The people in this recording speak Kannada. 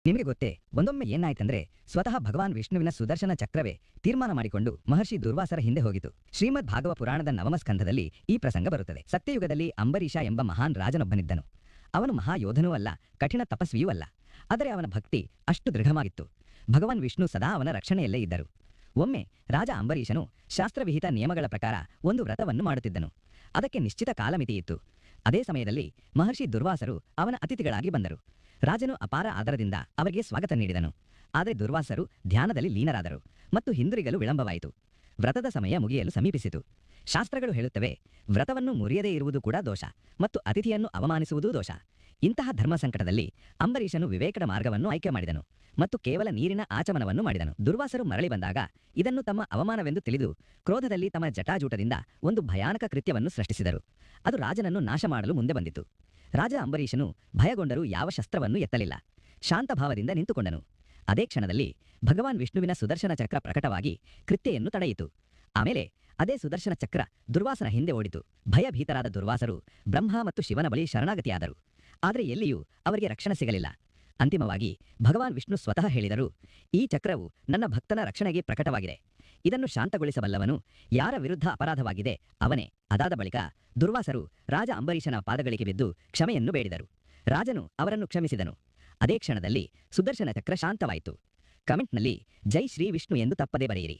ನಿಮಗೆ ಗೊತ್ತೇ, ಒಂದೊಮ್ಮೆ ಏನಾಯ್ತಂದ್ರೆ ಸ್ವತಃ ಭಗವಾನ್ ವಿಷ್ಣುವಿನ ಸುದರ್ಶನ ಚಕ್ರವೇ ತೀರ್ಮಾನ ಮಾಡಿಕೊಂಡು ಮಹರ್ಷಿ ದುರ್ವಾಸರ ಹಿಂದೆ ಹೋಗಿತು. ಶ್ರೀಮದ್ ಭಾಗವ ಪುರಾಣದ ನವಮ ಸ್ಕಂಧದಲ್ಲಿ ಈ ಪ್ರಸಂಗ ಬರುತ್ತದೆ. ಸತ್ಯಯುಗದಲ್ಲಿ ಅಂಬರೀಷ ಎಂಬ ಮಹಾನ್ ರಾಜನೊಬ್ಬನಿದ್ದನು. ಅವನು ಮಹಾಯೋಧನೂ ಅಲ್ಲ, ಕಠಿಣ ತಪಸ್ವಿಯೂ ಅಲ್ಲ. ಆದರೆ ಅವನ ಭಕ್ತಿ ಅಷ್ಟು ದೃಢವಾಗಿತ್ತು. ಭಗವಾನ್ ವಿಷ್ಣು ಸದಾ ಅವನ ರಕ್ಷಣೆಯಲ್ಲೇ ಇದ್ದರು. ಒಮ್ಮೆ ರಾಜ ಅಂಬರೀಷನು ಶಾಸ್ತ್ರವಿಹಿತ ನಿಯಮಗಳ ಪ್ರಕಾರ ಒಂದು ವ್ರತವನ್ನು ಮಾಡುತ್ತಿದ್ದನು. ಅದಕ್ಕೆ ನಿಶ್ಚಿತ ಕಾಲಮಿತಿ ಇತ್ತು. ಅದೇ ಸಮಯದಲ್ಲಿ ಮಹರ್ಷಿ ದುರ್ವಾಸರು ಅವನ ಅತಿಥಿಗಳಾಗಿ ಬಂದರು. ರಾಜನು ಅಪಾರ ಆದರದಿಂದ ಅವರಿಗೆ ಸ್ವಾಗತ ನೀಡಿದನು. ಆದರೆ ದುರ್ವಾಸರು ಧ್ಯಾನದಲ್ಲಿ ಲೀನರಾದರು ಮತ್ತು ಹಿಂದಿರುಗಲು ವಿಳಂಬವಾಯಿತು. ವ್ರತದ ಸಮಯ ಮುಗಿಯಲು ಸಮೀಪಿಸಿತು. ಶಾಸ್ತ್ರಗಳು ಹೇಳುತ್ತವೆ, ವ್ರತವನ್ನು ಮುರಿಯದೇ ಇರುವುದು ಕೂಡ ದೋಷ ಮತ್ತು ಅತಿಥಿಯನ್ನು ಅವಮಾನಿಸುವುದೂ ದೋಷ. ಇಂತಹ ಧರ್ಮ ಸಂಕಟದಲ್ಲಿ ಅಂಬರೀಷನು ವಿವೇಕದ ಮಾರ್ಗವನ್ನು ಆಯ್ಕೆ ಮಾಡಿದನು ಮತ್ತು ಕೇವಲ ನೀರಿನ ಆಚಮನವನ್ನು ಮಾಡಿದನು. ದುರ್ವಾಸರು ಮರಳಿ ಬಂದಾಗ ಇದನ್ನು ತಮ್ಮ ಅವಮಾನವೆಂದು ತಿಳಿದು ಕ್ರೋಧದಲ್ಲಿ ತಮ್ಮ ಜಟಾಜೂಟದಿಂದ ಒಂದು ಭಯಾನಕ ಕೃತ್ಯವನ್ನು ಸೃಷ್ಟಿಸಿದರು. ಅದು ರಾಜನನ್ನು ನಾಶ ಮಾಡಲು ಮುಂದೆ ಬಂದಿತು. ರಾಜ ಅಂಬರೀಷನು ಭಯಗೊಂಡರೂ ಯಾವ ಶಸ್ತ್ರವನ್ನು ಎತ್ತಲಿಲ್ಲ. ಶಾಂತ ಭಾವದಿಂದ ನಿಂತುಕೊಂಡನು. ಅದೇ ಕ್ಷಣದಲ್ಲಿ ಭಗವಾನ್ ವಿಷ್ಣುವಿನ ಸುದರ್ಶನ ಚಕ್ರ ಪ್ರಕಟವಾಗಿ ಕೃತ್ಯೆಯನ್ನು ತಡೆಯಿತು. ಆಮೇಲೆ ಅದೇ ಸುದರ್ಶನ ಚಕ್ರ ದುರ್ವಾಸನ ಹಿಂದೆ ಓಡಿತು. ಭಯಭೀತರಾದ ದುರ್ವಾಸರು ಬ್ರಹ್ಮ ಮತ್ತು ಶಿವನ ಬಳಿ ಶರಣಾಗತಿಯಾದರು. ಆದರೆ ಎಲ್ಲಿಯೂ ಅವರಿಗೆ ರಕ್ಷಣೆ ಸಿಗಲಿಲ್ಲ. ಅಂತಿಮವಾಗಿ ಭಗವಾನ್ ವಿಷ್ಣು ಸ್ವತಃ ಹೇಳಿದರು, ಈ ಚಕ್ರವು ನನ್ನ ಭಕ್ತನ ರಕ್ಷಣೆಗೆ ಪ್ರಕಟವಾಗಿದೆ. ಇದನ್ನು ಶಾಂತಗೊಳಿಸಬಲ್ಲವನು, ಯಾರ ವಿರುದ್ಧ ಅಪರಾಧವಾಗಿದೆ ಅವನೇ. ಅದಾದ ಬಳಿಕ ದುರ್ವಾಸರು ರಾಜ ಅಂಬರೀಷನ ಪಾದಗಳಿಗೆ ಬಿದ್ದು ಕ್ಷಮೆಯನ್ನು ಬೇಡಿದರು. ರಾಜನು ಅವರನ್ನು ಕ್ಷಮಿಸಿದನು. ಅದೇ ಕ್ಷಣದಲ್ಲಿ ಸುದರ್ಶನ ಚಕ್ರ ಶಾಂತವಾಯಿತು. ಕಮೆಂಟ್ನಲ್ಲಿ ಜೈ ಶ್ರೀ ವಿಷ್ಣು ಎಂದು ತಪ್ಪದೇ ಬರೆಯಿರಿ.